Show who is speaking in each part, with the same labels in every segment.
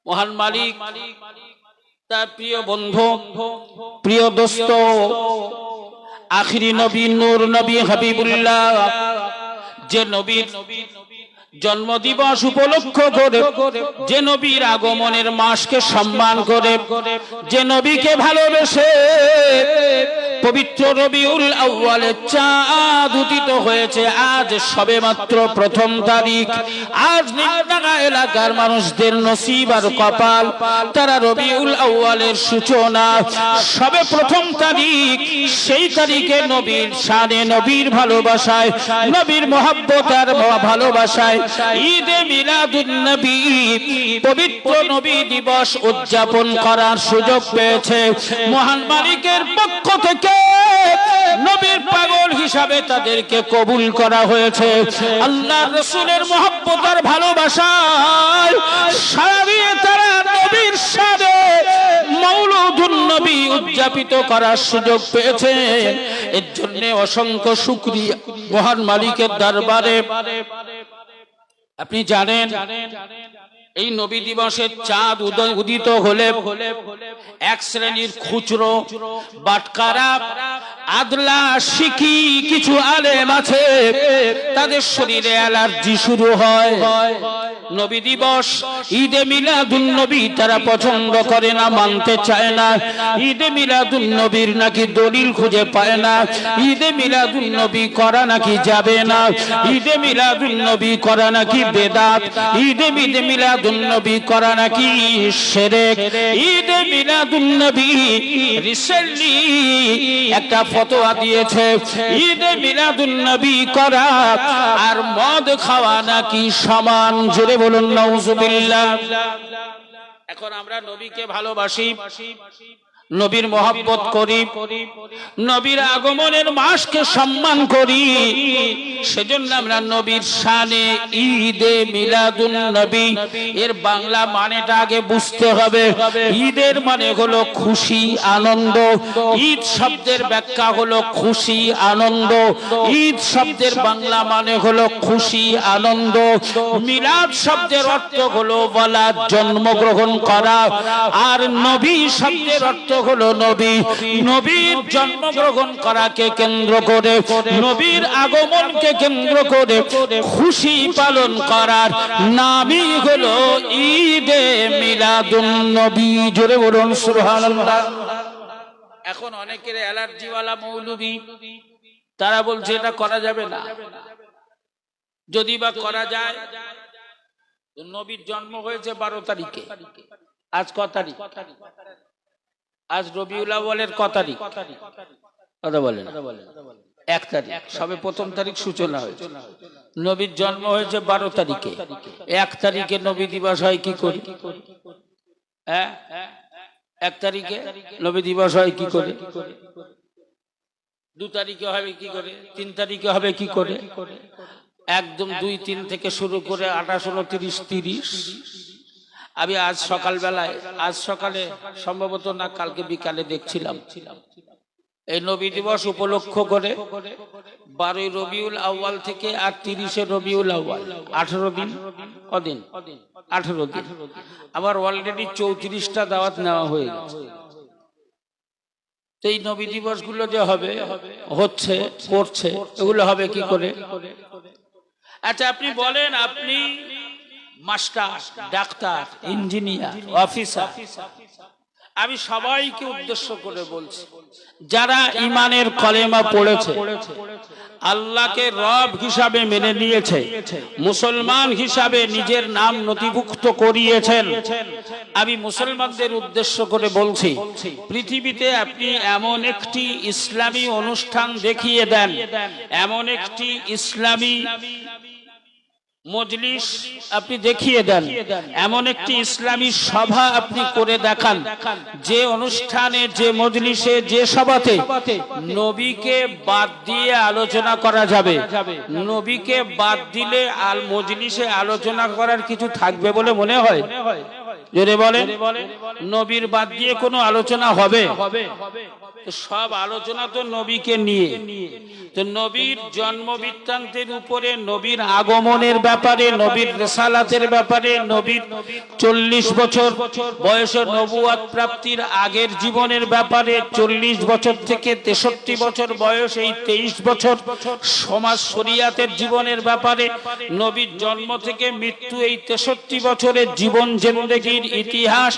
Speaker 1: মহান মালিক তার প্রিয় বন্ধু, প্রিয় দোস্ত, আখিরি নবী নূর নবী হাবিবুল্লাহ, যে নবীর জন্মদিবস উপলক্ষ করে, যে নবীর আগমনের মাসকে সম্মান করে, যে নবীকে ভালোবেসে পবিত্র রবিউল আউয়ালে চাঁদ উদিত হয়েছে। আজ সবে মাত্র প্রথম তারিখ। আজ নিম্নাঙ্গা এলাকার মানুষদের নসিব আর কপাল, তারা রবিউল আউয়ালের সূচনা সবে প্রথম তারিখ। সেই তারিখে নবীর শানে, নবীর ভালোবাসায়, নবীর মহব্বত আর ভালোবাসায় ঈদে মিলাদুন নবী, পবিত্র নবী দিবস উদযাপন করার সুযোগ পেয়েছে। মহান মালিকের পক্ষ থেকে নবীর পাগল হিসাবে তাদেরকে কবুল করা হয়েছে। আল্লাহর রাসূলের মহব্বত আর ভালোবাসায় সারা দিয়ে তারা নবীর শানে মওলুদুন নবী উদযাপিত করার সুযোগ পেয়েছে। এর জন্য অসংখ্য শুকরিয়া মহান মালিকের দরবারে। আপনি জানেন এই নবী দিবসের চাঁদ উদিত হলে এক শ্রেণীর খুচরো বাটকারা আদলা শিখি কিছু আলেম আছে, তাদের শরীরে অ্যালার্জি শুরু হয়। নবী দিবস ঈদে মিলাদুন নবী তারা পছন্দ করে না, মানতে চায় না। ঈদে মিলাদুন নবীর নাকি দলিল খুঁজে পায় না। ঈদে মিলাদুন নবী করা নাকি যাবে না। ঈদে মিলাদুন নবী করা নাকি বেদাত। ঈদে মিলাদুন নবী করা নাকি শিরক। ঈদে মিলাদুন নবী রিসেন্টলি একটা ফতোয়া দিয়েছে, ঈদে মিলাদুন নবী করা আর মদ খাওয়া নাকি সমান। জোরে বলুন নাউজুবিল্লাহ। এখন আমরা নবীকে ভালোবাসি, নবীর মহব্বত করি, নবীর আগমনের মাসকে সম্মান করি। সেজন্য আমরা নবীর শানে ঈদে মিলাদুন নবী, এর বাংলা মানেটা আগে বুঝতে হবে। ঈদের মানে হলো খুশি, আনন্দ। ঈদ শব্দের ব্যাখ্যা হলো খুশি, আনন্দ। ঈদ শব্দের বাংলা মানে হলো খুশি, আনন্দ। মিলাদ শব্দের অর্থ হলো বলা, জন্মগ্রহণ করা। আর নবী শব্দের অর্থ হলো নবী। নবীর জন্মগ্রহণ করাকে কেন্দ্র করে, নবীর আগমনকে কেন্দ্র করে খুশি পালন করার নামই হলো ঈদে মিলাদুন নবী। জোরে বলুন সুবহানাল্লাহ। এখন অনেকের অ্যালার্জিওয়ালা মৌলবী, তারা বলছে এটা করা যাবে না। যদি বা করা যায়, নবীর জন্ম হয়েছে 12 তারিখে, আজ ক তারিখ? আজ রবিউল আউয়ালের ক তারিখ? কথা বলেন 1 তারিখ। সবে প্রথম তারিখ সূচনা হয়েছে। নবীর জন্ম হয়েছে 12 তারিখে। 1 তারিখে নবী দিবস হয় কি করে? 1 তারিখে নবী দিবস হয় কি করে? 2 তারিখে হবে কি করে? 3 তারিখে হবে কি করে? একদম 2, 3 থেকে শুরু করে 28, 29, 30। আমি আজ সকালবেলায়, আজ সকালে সম্ভবত না কালকে বিকালে দেখছিলাম, এই নবী দিবস উপলক্ষ করে 12 রবিউল আউয়াল থেকে আর 30 রবিউল আউয়াল 18 দিন। কদিন? 18 দিন। আমার অলরেডি 34টা দাওয়াত নেওয়া হয়ে গেছে। তো এই নবী দিবস গুলো যে হবে, হচ্ছে, করছে, এগুলো হবে কি করে? আচ্ছা আপনি বলেন, আপনি মাস্টার, ডাক্তার, ইঞ্জিনিয়ার, অফিসার, আমি সবাইকে উদ্দেশ্য করে বলছি, যারা ঈমানের কলেমা পড়েছে, আল্লাহকে রব হিসাবে মেনে নিয়েছে, মুসলমান হিসাবে নিজের নাম নথিভুক্ত করিয়েছেন, আমি মুসলমানদের উদ্দেশ্য করে বলছি, পৃথিবীতে আপনি এমন একটি ইসলামী অনুষ্ঠান দেখিয়ে দেন, এমন একটি ইসলামী মজলিস আপনি দেখিয়ে দেন, এমন একটি ইসলামী সভা আপনি করে দেখান, যে অনুষ্ঠানে, যে মজলিসে, যে সভাতে নবীকে বাদ দিয়ে আলোচনা করা যাবে। নবীকে বাদ দিলে মজলিসে আলোচনা করার কিছু থাকবে বলে মনে হয়? জোরে বলে নবীর বাদ দিয়ে কোনো আলোচনা হবে? সব আলোচনা তো নবীকে নিয়ে। তো নবীর জন্ম বৃত্তান্তের উপরে, নবীর আগমনের ব্যাপারে, নবীর রিসালাতের ব্যাপারে, নবীর 40 বছর বয়সে নবুয়ত প্রাপ্তির আগের জীবনের ব্যাপারে, 40 বছর থেকে 63 বছর বয়স এই 23 বছর সমাজ শরিয়াতের জীবনের ব্যাপারে, নবীর জন্ম থেকে মৃত্যু এই 63 বছরের জীবন জিন্দেগির ইতিহাস,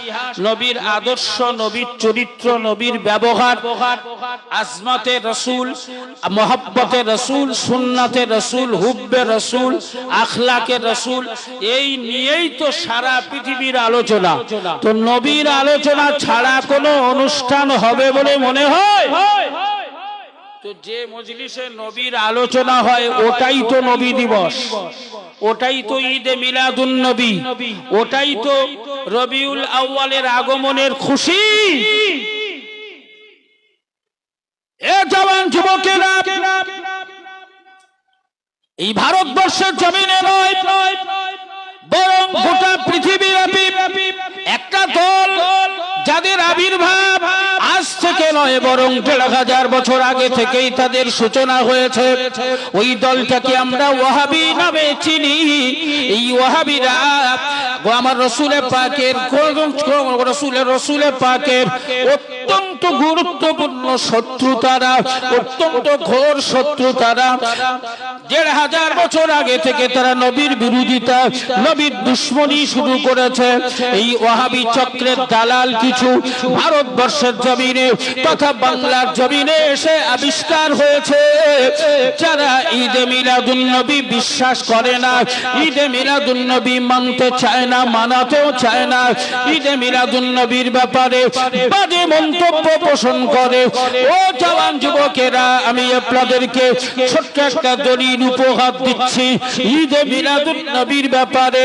Speaker 1: নবীর আদর্শ, নবীর চরিত্র, নবীর ব্যবহার, আজমাতে রসুল, মোহাব্বতে রসুল, সুন্নাতে রসুল, হুব্বে রসুল, আখলাকে রসুল, এই নিয়েই তো সারা পৃথিবীর আলোচনা। তো নবীর আলোচনা ছাড়া কোনো অনুষ্ঠান হবে বলে মনে হয়? তো যে মজলিসে নবীর আলোচনা হয় ওটাই তো নবী দিবস, ওটাই তো ঈদে মিলাদুন নবী, ওটাই তো রবিউল আউয়ালের আগমনের খুশি। এ জওয়ান যুবকেরা, এই ভারতবর্ষের জমিনে নয় বরং গোটা পৃথিবীব্যাপী একটা দল যাদের আবির্ভাব আজ থেকে নয় বরং ১,৫০০ বছর আগে থেকেই তাদের সূচনা হয়েছে। ওই দলটাকে আমরা ওয়াহাবি নামে চিনি। এই ওয়াহাবিরা আমার রসুলের পাকের অত্যন্ত গুরুত্বপূর্ণ শত্রু তারা, অত্যন্ত ঘোর শত্রু তারা। ১,৫০০ বছর আগে থেকে তারা নবীর বিরোধিতা, নবীর দুশ্মনী শুরু করেছে। এই ওয়াহাবি চক্রের দালাল কিছু ভারতবর্ষের জমিনে তথা বাংলার জমিনে এসে আবিষ্কার হয়েছে, যারা ঈদে মিলাদুন নবী বিশ্বাস করে না, ঈদে মিলাদুন নবী মানতে চায় না, মানাতেও চায় না, ঈদে মিলাদুন নবীর ব্যাপারে বাজে মন্তব্য পোষণ করে। ও জওয়ান যুবকেরা, আমি আপনাদেরকে ছোট্ট একটা দলিল উপহার দিচ্ছি। ঈদে মিলাদুন নবীর ব্যাপারে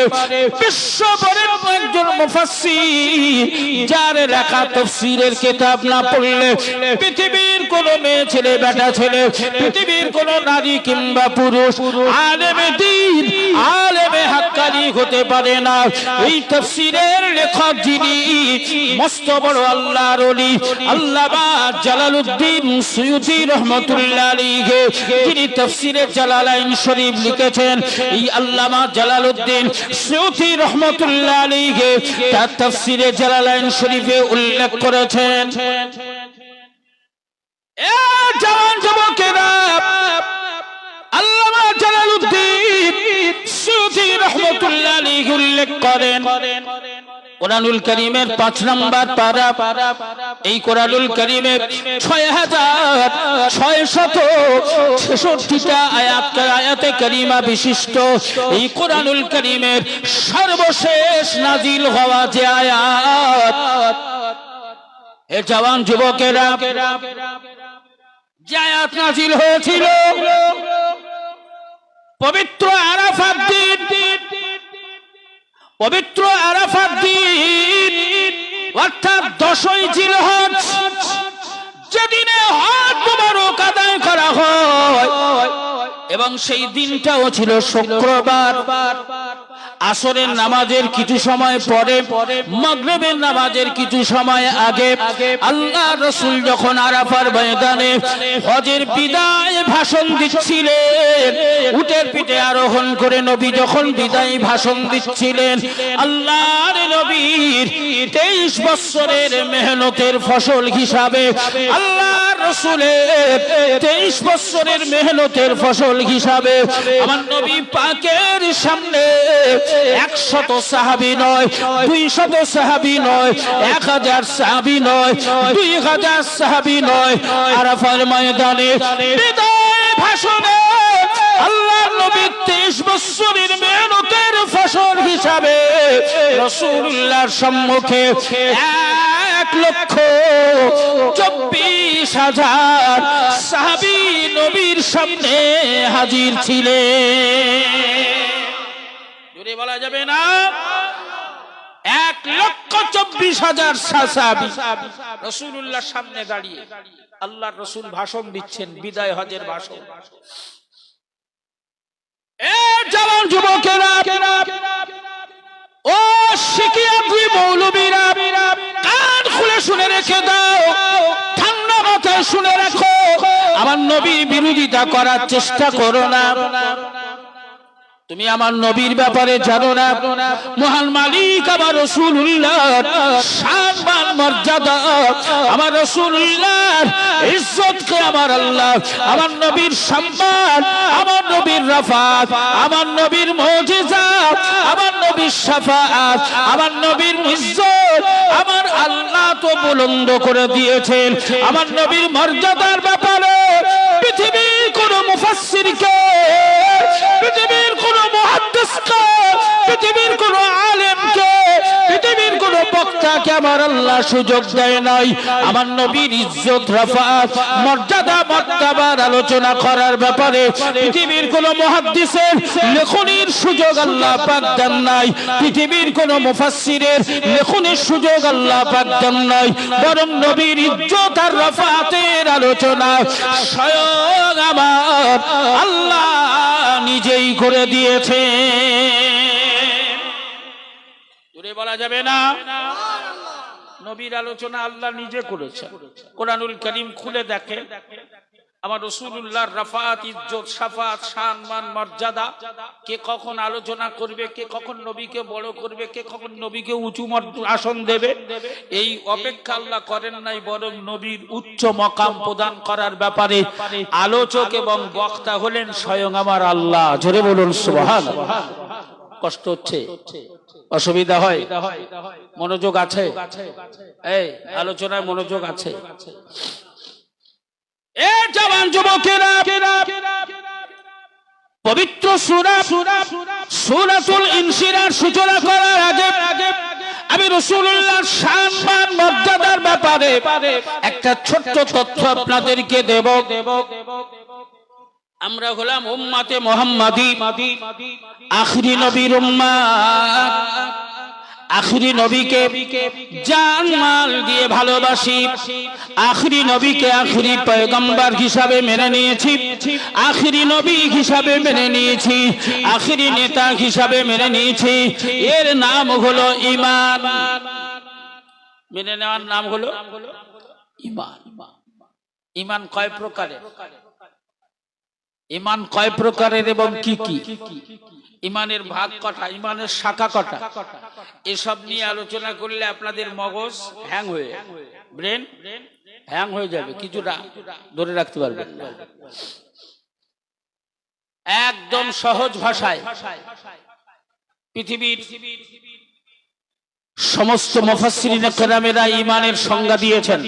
Speaker 1: বিশ্ববরেণ্য একজন মুফাসসির, যার লেখা তাফসীরের কিতাব না পড়লে পৃথিবীর কোন মেয়ে ছেলে, বেটা ছেলে, পৃথিবীর কোন নারী কিংবা পুরুষ আলেমে দ্বীন, আলেমে হাক্কানি হতে পারে না। এই তাফসীরের লেখক যিনি মস্ত বড় আল্লাহর ওলি আল্লামা জালালউদ্দিন সুয়ুতী রাহমাতুল্লাহ আলাইহি, যিনি তাফসীরে জালালাইন শরীফ লিখেছেন। এই আল্লামা জালালউদ্দিন সুয়ুতী রাহমাতুল্লাহ আলাইহি তার তাফসীরে জালালাইন শরীফে উল্লেখ করেছেন, এ জওয়ান যুবকেরা, আল্লামা জালালউদ্দিন সুয়ুতী রাহমাতুল্লাহ আলাইহি উল্লেখ করেন কোরআনুল কারীমের ৫ নম্বর পারা, এই কোরআনুল কারীমের ৬,৬৬৬টা আয়াতে কারীমা বিশিষ্ট এই কোরআনুল কারীমের সর্বশেষ নাজিল হওয়া যে আয়াত, এ জওয়ান যুবকেরা, যে আয়াত নাজিল হয়েছিল পবিত্র আরাফাত দিন, পবিত্র আরাফাত দিন অর্থাৎ ১০ই জিলহজ, যেদিনে হজ মুবারক আদায় করা হয়, এবং সেই দিনটাও ছিল শুক্রবার। আসরের নামাজের কিছু সময় পরে, মাগরিবের নামাজের কিছু সময় আগে আল্লাহ রাসূল যখন আরাফার ময়দানে হজের বিদায় ভাষণ দিচ্ছিলেন, উটের পিঠে আরোহণ করে নবী যখন বিদায় ভাষণ দিচ্ছিলেন, আল্লাহর নবীর 23 বছরের মেহনতের ফসল হিসাবে, আল্লাহর রাসূলের 23 বছরের মেহনতের ফসল হিসাবে আমার নবী পাকের সামনে 100 সাহাবী নয়, 200 সাহাবী নয়, 1000 সাহাবী নয়, 2000 সাহাবী নয়, আরাফার ময়দানে বিদায় ভাষণে আল্লাহর নবী 23 বছরের মেহনতের ফসল হিসাবে রাসূলুল্লাহর সম্মুখে 1,24,000 সাহাবী নবীর সামনে হাজির ছিলেন। জোরে বলা যাবে না? 1,24,000 সাহাবী রাসূলুল্লাহর সামনে দাঁড়িয়ে আল্লাহর রাসূল ভাষণ দিচ্ছেন, বিদায় হজের ভাষণ। এ জওয়ান যুবকেরা, ও শিকিয়াতুল মৌলুদ রেখে দাও, ঠান্ডা মাথায় শুনে রাখো, আমার নবীর বিরোধিতা করার চেষ্টা করো না। তুমি আমার নবীর ব্যাপারে জানো না, মহান মালিক আমার রাসূলুল্লাহ শান মান মর্যাদা, আমার রাসূলুল্লাহর ইজ্জতকে আমার আল্লাহ, আমার নবীর সম্মান, আমার নবীর রাফাত, আমার নবীর মুজিজা, আমার নবীর শাফাআত, আমার নবীর ইজ্জত আমার আল্লাহ তো বুলন্দ করে দিয়েছেন। আমার নবীর মর্যাদার ব্যাপারে পৃথিবীর কোন মুফাসসিরকে, পৃথিবীর কোন মুহাদ্দিসকে, পৃথিবীর কোন আলেমকে, পৃথিবীর কোন বক্তাকে আমার আল্লাহ সুযোগ দেয় নাই আমার নবীর ইজ্জত, রাফাত, মর্যাদা, মর্তাবার আলোচনা করার ব্যাপারে। পৃথিবীর কোন মুহাদ্দিসের লেখনির সুযোগ আল্লাহ পাক দেন নাই, পৃথিবীর কোন মুফাসসিরের লেখনির সুযোগ আল্লাহ পাক দেন নাই, বরং নবীর ইজ্জত আর রাফাতের আলোচনা স্বয়ং আমার আল্লাহ নিজেই করে দিয়েছে। জোরে বলা যাবে না? নবীর আলোচনা আল্লাহ নিজে করেছে। কোরআনুল কারীম খুলে দেখে, আমার রাসূলুল্লাহর রাফাত, ইজ্জত, শাফাত, শান মান মর্যাদা কে কখন আলোচনা করবে, কে কখন নবীকে বড় করবে, কে কখন নবীকে উঁচু আসন দেবে, এই অপেক্ষা আল্লাহ করেন নাই, বরং নবীর উচ্চ মকাম প্রদান করার ব্যাপারে আলোচক এবং বক্তা হলেন স্বয়ং আমার আল্লাহ। জোরে বলুন সুবহানাল্লাহ। কষ্ট হচ্ছে? অসুবিধা হয়? মনোযোগ আছে? এই আলোচনায় মনোযোগ আছে? এ জওয়ান যুবকেরা, পবিত্র সূরা সূরাতুল ইনশিরার সূচনা করার আগে আমি রাসূলুল্লাহর শান মান মর্যাদার ব্যাপারে একটা ছোট্ট তথ্য আপনাদেরকে দেব। আমরা হলাম উম্মতে মুহাম্মাদি, আখিরি নবীর উম্মাত। আখিরি নবীকে জান মাল দিয়ে ভালোবাসি, আখিরি নবীকে আখিরি পয়গম্বর হিসাবে মেনে নিয়েছি, আখিরি নবী হিসাবে মেনে নিয়েছি, আখিরি নেতা হিসাবে মেনে নিয়েছি। এর নাম হলো ঈমান। মেনে নেওয়ার নাম হলো ঈমান। ঈমান কয় প্রকারের? ঈমান কয় প্রকারের এবং কি কি? ঈমানের ভাগ কটা, ঈমানের শাখা কটা, এসব নিয়ে আলোচনা করলে আপনাদের মগজ হ্যাং হয়ে, ব্রেন হ্যাং হয়ে যাবে, কিছুটা ধরে রাখতে পারবেন না। একদম সহজ ভাষায় পৃথিবীর সমস্ত মুফাসসিরিন কেরামেরা ঈমানের সংজ্ঞা দিয়েছেন।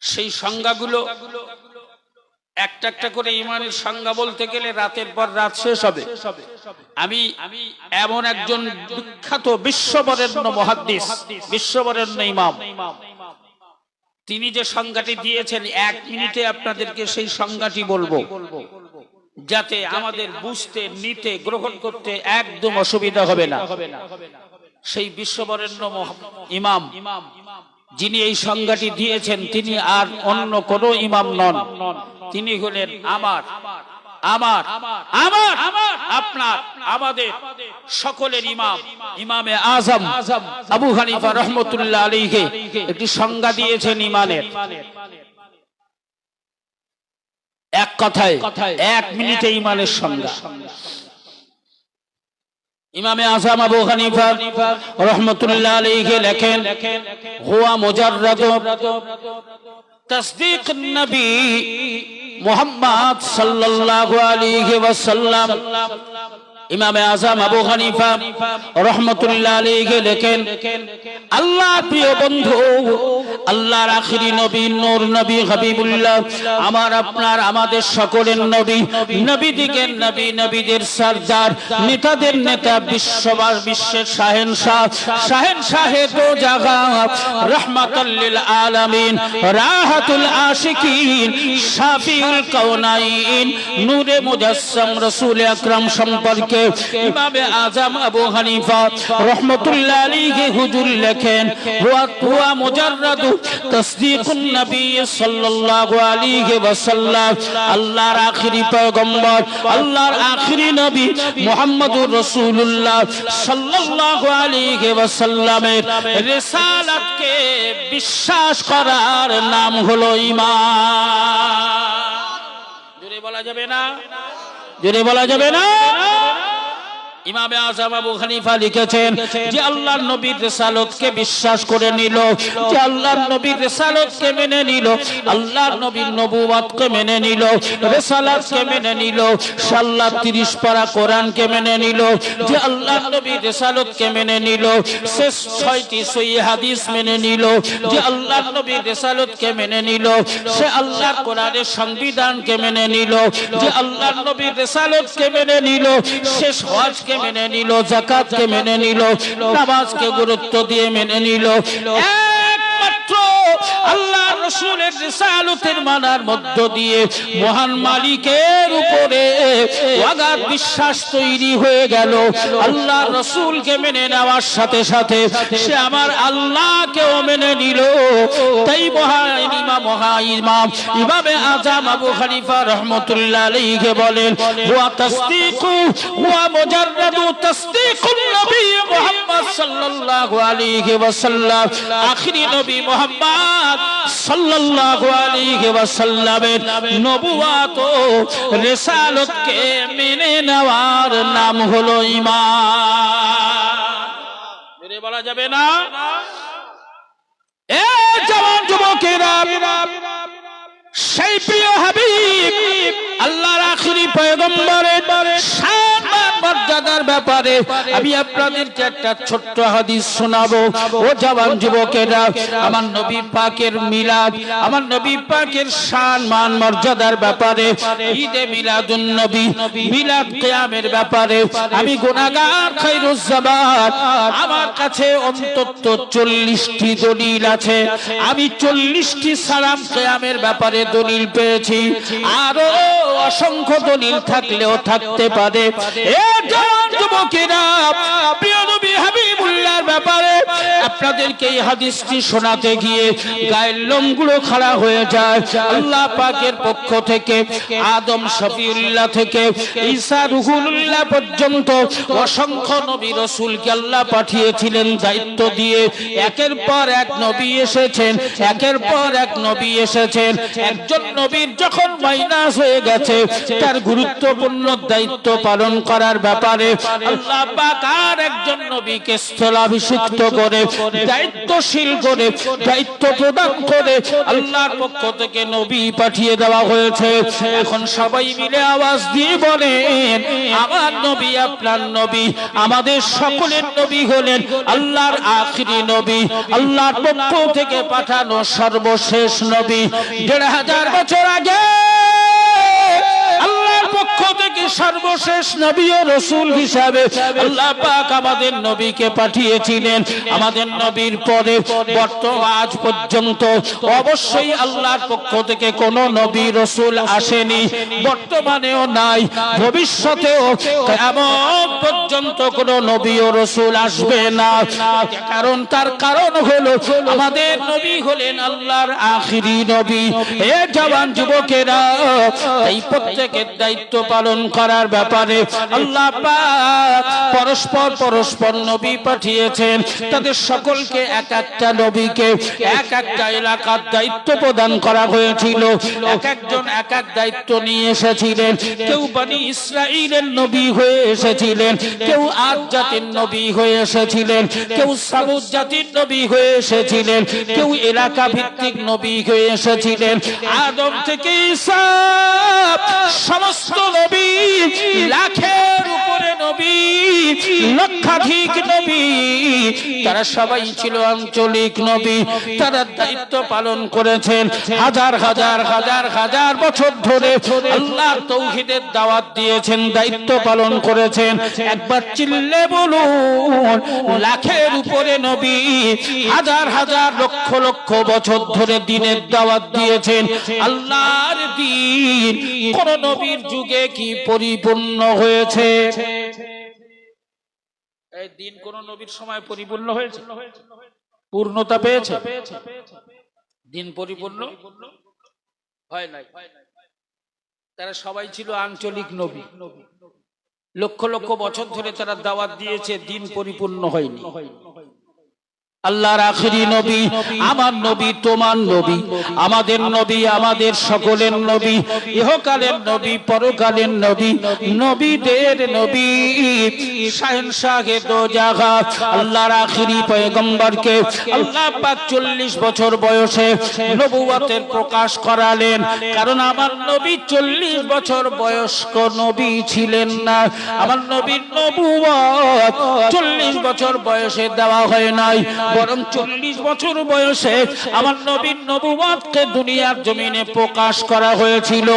Speaker 1: সেই সংজ্ঞাগুলো একটা একটা করে ঈমানের সংজ্ঞা বলতে গেলে রাতের পর রাত শেষ হবে। আমি এমন একজন বিখ্যাত বিশ্ববরেণ্য মুহাদ্দিস, বিশ্ববরেণ্য ইমাম, তিনি যে সংজ্ঞাটি দিয়েছেন, 1 মিনিটে আপনাদেরকে সেই সংজ্ঞাটি বলবো, যাতে আমাদের বুঝতে, নিতে, গ্রহণ করতে একদম অসুবিধা হবে না। সেই বিশ্ববরেণ্য ইমাম যিনি এই সংজ্ঞাটি দিয়েছেন, তিনি আর অন্য কোন ইমাম নন, তিনি হলেন আমার, আমার, আমার, আপনার, আমাদের সকলের ইমাম, ইমামে আজম আবু হানিফা রাহমাতুল্লাহ আলাইহি একটি সংজ্ঞা দিয়েছেন ঈমানের। এক কথায় 1 মিনিটে ঈমানের সংজ্ঞা। ইমামে আজম আবু হানিফা রাহমাতুল্লাহ আলাইহি লেখেন, হুয়া মুজাররাদ তাসদীক নবী মুহাম্মদ সাল্লাল্লাহু আলাইহি ওয়াসাল্লাম। ইমামে আজম আবু হানিফা রাহমাতুল্লাহ আলাইহি লেখেন, আল্লাহ প্রিয় বন্ধু, আল্লাহর আখিরি নবী, নূর নবী, হাবিবুল্লাহ, আমার আপনার আমাদের সকলের নবী, নবীদিগের নবী, নবীদের সরদার, নেতাদের নেতা, বিশ্বের শাহেনশাহ, শাহেনশাহে দো জাহান, রাহমাতুল লিল আলামিন, রাহাতুল আশিকিন, শাফিউল কাউনাইন, নূরে মুজাসসাম রাসূল আকরাম সম্পর্কে জীবনকে ইমামে আজম আবু হানিফা রাহমাতুল্লাহ আলাইহি হুজুর লেখেন হুয়া মুজাররাদু তাসদীকুন নবী সাল্লাল্লাহু আলাইহি ওয়াসাল্লাম আল্লাহর আখিরি পয়গম্বর আল্লাহর আখিরি নবী মুহাম্মদুর রাসূলুল্লাহ সাল্লাল্লাহু আলাইহি ওয়াসাল্লামের রিসালাতকে বিশ্বাস করার নাম হলো ঈমান। জোরে বলা যাবে না? জোরে বলা যাবে না? ইমামে আযম আবু হানিফা লিখেছেন যে আল্লাহর নবীর রিসালাতকে বিশ্বাস করে নিল, যে আল্লাহর নবীর রিসালাতকে মেনে নিল, আল্লাহর নবীর নবুয়তকে মেনে নিল, রিসালাতকে মেনে নিল, আল্লাহর 30 পারা কোরআনকে মেনে নিল, যে আল্লাহর নবীর রিসালাতকে মেনে নিল, শেষ 6টি সহিহ হাদিস মেনে নিল, যে আল্লাহর নবীর রিসালাতকে মেনে নিল, সে আল্লাহর কোরআনের সংবিধানকে মেনে নিল, যে আল্লাহর নবীর রিসালাতকে মেনে নিল, শেষ হজকে মেনে নিল, যাকাতকে মেনে নিল, নামাজকে গুরুত্ব দিয়ে মেনে নিল। একমাত্র আল্লাহর রাসূলের রিসালাতের মানার মধ্য দিয়ে মহান মালিকের উপরে অগাধ বিশ্বাস তৈরি হয়ে গেল। আল্লাহর রাসূলকে মেনে নেওয়ার সাথে সাথে সে আমার আল্লাহকেও মেনে নিল। তাই ইমামে আযম আবু হানিফা রাহমাতুল্লাহ আলাইহি বলেন ওয়া তাসদীকু ওয়া মুজাররাদু তাসদীকুন নবী মুহাম্মদ সাল্লাল্লাহু আলাইহি ওয়াসাল্লাম আখিরি নবী মুহাম্মদ সাল্লাল্লাহু আলাইহি ওয়াসাল্লামের নবুয়ত ও রিসালাতকে মেনে নেওয়ার নাম হলো ঈমান। মেনে বলা যাবে না? এ জওয়ান যুবকেরা, সেই প্রিয় হাবিব আল্লাহর আখিরি পয়গম্বরের শান মর্যাদার ব্যাপারে আমি আপনাদেরকে একটা ছোট্ট হাদিস শোনাবো। ও জওয়ান যুবকেরা, আমার নবী পাকের মিলাদ, আমার নবী পাকের শান মান মর্যাদার ব্যাপারে, ঈদে মিলাদুন নবী, মিলাদ কিয়ামের ব্যাপারে আমি গুনাহগার খায়রুজ জামান, আমার কাছে অন্তত 40টি দলিল আছে। আমি 40টি সালাম কিয়ামের ব্যাপারে দলিল পেয়েছি, আরো অসংখ্য দলিল থাকলেও থাকতে পারে। এ জওয়ান যুবকেরা, প্রিয় নবী হাবিবুল্লাহর ব্যাপারে আপনাদেরকে এই হাদিসটি শোনাতে গিয়ে গায়ের লোমগুলো খাড়া হয়ে যায়। আল্লাহ পাকের পক্ষ থেকে আদম শফিউল্লাহ থেকে ঈসা রুহুল্লাহ পর্যন্ত অসংখ্য নবী রাসূলকে আল্লাহ পাঠিয়েছিলেন দায়িত্ব দিয়ে। একের পর এক নবী এসেছেন, একের পর এক নবী এসেছেন। একজন নবীর যখন মাইনাস হয়ে গেছে, তার গুরুত্বপূর্ণ দায়িত্ব পালন করার ব্যাপারে আল্লাহ পাক আর একজন নবীকে স্থলাভিষিক্ত করে, দায়িত্বশীল করে, দায়িত্ব প্রদান করে আল্লাহর পক্ষ থেকে নবী পাঠিয়ে দেওয়া হয়েছে। এখন সবাই মিলে আওয়াজ দিয়ে বলেন, আমার নবী, আপনার নবী, আমাদের সকলের নবী হলেন আল্লাহর আখিরি নবী, আল্লাহর পক্ষ থেকে পাঠানো সর্বশেষ নবী। 1500 বছর আগে আল্লাহর পক্ষ থেকে সর্বশেষ নবী ও রাসূল হিসাবে আল্লাহ পাক আমাদের নবীকে পাঠিয়েছিলেন। আমাদের নবীর পরে বর্তমান আজ পর্যন্ত অবশ্যই আল্লাহর পক্ষ থেকে কোনো নবী রাসূল আসেনি, বর্তমানেও নাই, ভবিষ্যতেও কিয়ামত পর্যন্ত কোনো নবী ও রাসূল আসবে না। কারণ তার কারণ হলো আমাদের নবী হলেন আল্লাহর আখিরি নবী। হে জওয়ান যুবকেরা, এই প্রত্যেকের দায়িত্ব পালন করার ব্যাপারে আল্লাহ পাক পরস্পর পরস্পর নবী পাঠিয়েছেন। তাদের সকলকে এক একটা নবীকে এক একটা এলাকার দায়িত্ব প্রদান করা হয়েছিল। এক একজন এক এক দায়িত্ব নিয়ে এসেছিলেন। কেউ বনি ইসরাইলের নবী হয়ে এসেছিলেন, কেউ আদ জাতির নবী হয়ে এসেছিলেন, কেউ সামুদ জাতির নবী হয়ে এসেছিলেন, কেউ এলাকা ভিত্তিক নবী হয়ে এসেছিলেন। আদম থেকে ঈসা সমস্ত নবী, লাখের উপরে নবী, লক্ষাধিক নবী, তারা সবাই ছিল আঞ্চলিক নবী। তারা দায়িত্ব পালন করেছেন। হাজার হাজার হাজার হাজার বছর ধরে আল্লাহ তাওহীদের দাওয়াত দিয়েছেন, দায়িত্ব পালন করেছেন। একবার চিল্লে বলুন, লাখের উপরে নবী, হাজার হাজার লক্ষ লক্ষ বছর ধরে দ্বীনের দাওয়াত দিয়েছেন। আল্লাহর দ্বীন কোন নবীর যুগে কি পরিপূর্ণ হয়েছে। এই দিন কোন নবীর সময় পরিপূর্ণ হয়েছে? পূর্ণতা পেয়েছে? দিন পরিপূর্ণ হয় নাই। তারা সবাই ছিল আঞ্চলিক নবী, লক্ষ লক্ষ বছর ধরে তারা দাওয়াত দিয়েছে, দিন পরিপূর্ণ হয়নি। আল্লাহর আখেরি নবী, আমার নবী, তোমার নবী, আমাদের নবী, আমাদের সকলের নবী, ইহকালের নবী, পরকালের নবী, নবীদের নবী, শাহেনশাহে দো জাহান আল্লাহর আখেরি পয়গম্বরকে আল্লাহ পাক 40 বছর বয়সে নবুয়তের প্রকাশ করালেন। কারণ আমার নবী 40 বছর বয়স্ক নবী ছিলেন না। আমার নবীর নবুয়ত 40 বছর বয়সে দেওয়া হয় নাই, বরং 40 বছর বয়সে আমার নবীর নবুয়তকে দুনিয়ার জমিনে প্রকাশ করা হয়েছিল।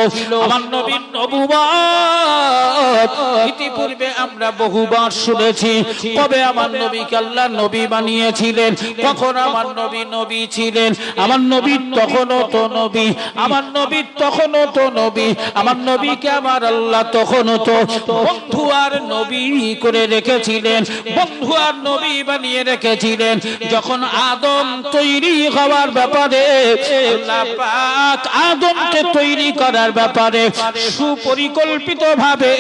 Speaker 1: আমার নবীর নবুয়ত ইতিপূর্বে আমরা বহুবার শুনেছি। কবে আমার নবীকে আল্লাহ নবী বানিয়েছিলেন, কখন আমার নবী নবী ছিলেন, আমার নবী তখনও তো নবী, আমার নবী তখনও তো নবী, আমার নবীকে আমার আল্লাহ তখনও তো বন্ধু আর নবী করে রেখেছিলেন, বন্ধু আর নবী বানিয়ে রেখেছিলেন। যখন আদম তৈরি হওয়ার ব্যাপারে আল্লাহ পাক আদমকে তৈরি করার ব্যাপারে সুপরিকল্পিত ভাবে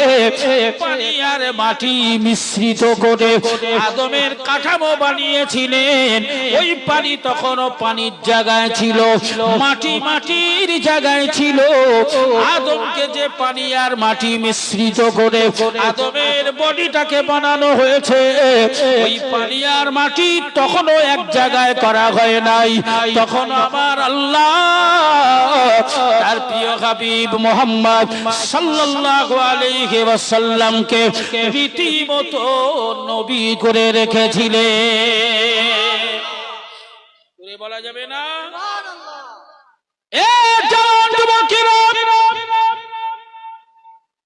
Speaker 1: পানি আর মাটি মিশ্রিত করে আদমের কাঠামো বানিয়েছিলেন। ওই পানি তখনও পানির জায়গায় ছিল, মাটি মাটির জায়গায় ছিল। আদমকে যে পানি আর মাটি মিশ্রিত করে আদমের বডিটাকে বানানো হয়েছে, ওই পানি আর মাটি তখনও এক জায়গায় করা হয় নাই। তখন আমার আল্লাহ তার প্রিয় হাবিব মুহাম্মদ সাল্লাল্লাহু আলাইহি ওয়াসাল্লামকে রীতিমতো নবী করে রেখেছিলেন। পুরো বলা যাবে না? এ জান যুবকেরা,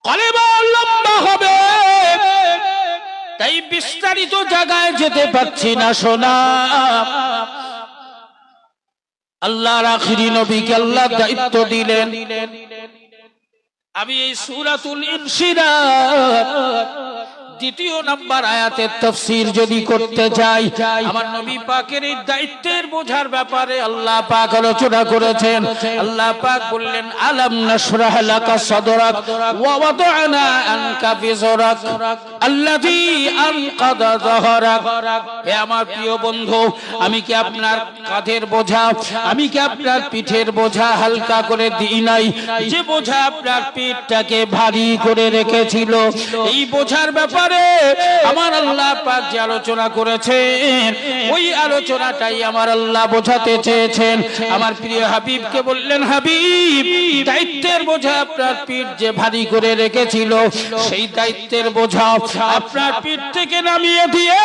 Speaker 1: কলেমা লম্বা হবে, তাই বিস্তারিত জায়গায় যেতে পারছি না। শোনা, আল্লাহর আখিরি নবীকে আল্লাহ দায়িত্ব দিলেন। আমি এই সূরাতুল ইনশিরাহ দ্বিতীয় নাম্বার আয়াতের তাফসীর যদি করতে যাই, আমার নবী পাকের এই দায়িত্বের বোঝার ব্যাপারে আল্লাহ পাক আলোচনা করেছেন। আল্লাহ পাক বললেন, আলাম নাশরাহ লাকা সাদরাক ওয়া ওয়াদানা আনকা বিজরাক আল্লাযী আনকাদা যাহরাক। হে আমার প্রিয় বন্ধু, আমি কি আপনার কাঁধের বোঝা, আমি কি আপনার পিঠের বোঝা হালকা করে দিই নাই? যে বোঝা আপনার পিঠটাকে ভারী করে রেখেছিল, এই বোঝার ব্যাপারে আমার আল্লাহ পাক যে আলোচনা করেছেন, ওই আলোচনাটাই আমার আল্লাহ বোঝাতে চেয়েছেন। আমার প্রিয় হাবিবকে বললেন, হাবিব, দায়িত্বের বোঝা আপনার পিঠ যে ভারী করে রেখেছিল, সেই দায়িত্বের বোঝা আপনার পিঠ থেকে নামিয়ে দিয়ে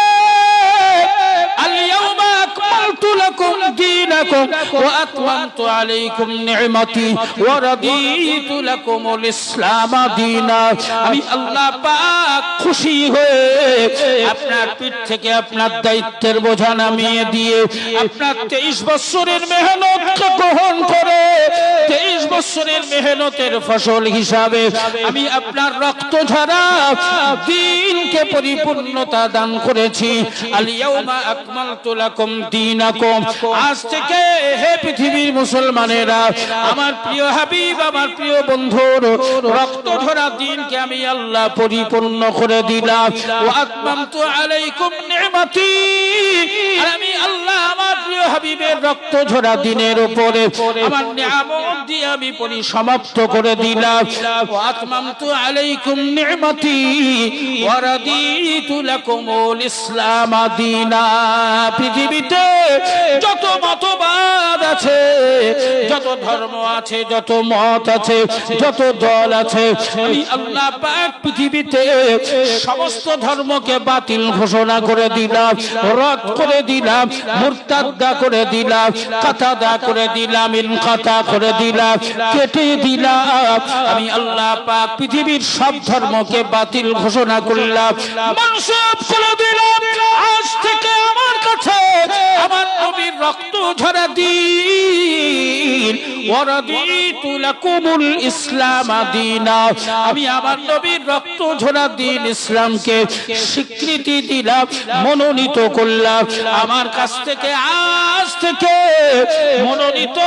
Speaker 1: আল-ইয়াওমা আকমালতু লাকুম দীনাকুম ওয়া আতমামতু আলাইকুম নি'মাতি ওয়া রাদিতু লাকুমুল ইসলাম দীনা। আমি আল্লাহ পাক খুশি হয়ে আপনার পিঠ থেকে আপনার দায়িত্বের বোঝা নামিয়ে দিয়ে আপনার 23 বছরের মেহনতকে গ্রহণ করে 23 বছরের মেহনতের ফসল হিসাবে আমি আপনার রক্ত ঝরা দ্বীনকে পরিপূর্ণতা দান করেছি। আল-ইয়াওমা আকমালতু লাকুম দীনাকুম। আজ থেকে হে পৃথিবীর মুসলমানেরা, আমার প্রিয় হাবিব, আমার প্রিয় বন্ধুর রক্ত ঝরা দ্বীনকে আমি আল্লাহ পরিপূর্ণ করে দিলাম। ওয়া আতমামতু আলাইকুম নি'মাতি। আর আমি আল্লাহ আমার প্রিয় হাবিবের রক্ত ঝরা দ্বীনের উপরে আমার নিয়ামত দিয়ে আমি পরিসমাপ্ত করে দিলাম। ওয়া আতমামতু আলাইকুম নি'মাতি ওয়া রাদিতু লাকুমুল ইসলাম দীনা। পৃথিবীতে যত মতবাদ আছে, যত ধর্ম আছে, যত মত আছে, যত দল আছে, আমি আল্লাহ পাক পৃথিবীতে সমস্ত ধর্মকে বাতিল ঘোষণা করে দিলাম, রদ করে দিলাম, মুরতাদ্দা করে দিলাম, কাতাদা করে দিলাম, ইনকাতা করে দিলাম, কেটে দিলাম। আমি আল্লাহ পাক পৃথিবীর সব ধর্মকে বাতিল ঘোষণা করলাম, মানসুখ করে দিলাম। আজ থেকে আমার কাছে হয়েছে আমার নবীর রক্ত ঝরা দিন ওয়ারাদিতু লাকুমুল ইসলাম দীনা আমি আমার নবীর রক্ত ঝরা দিন ইসলামকে স্বীকৃতি দিলাম মনোনীত করলাম আমার কাছ থেকে আজ থেকে মনোনীত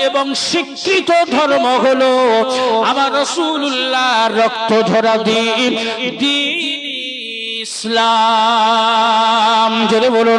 Speaker 1: এবং স্বীকৃত ধর্ম হলো আমার রাসূলুল্লাহর রক্ত ঝরা দিন ইসলাম জোরে বলুন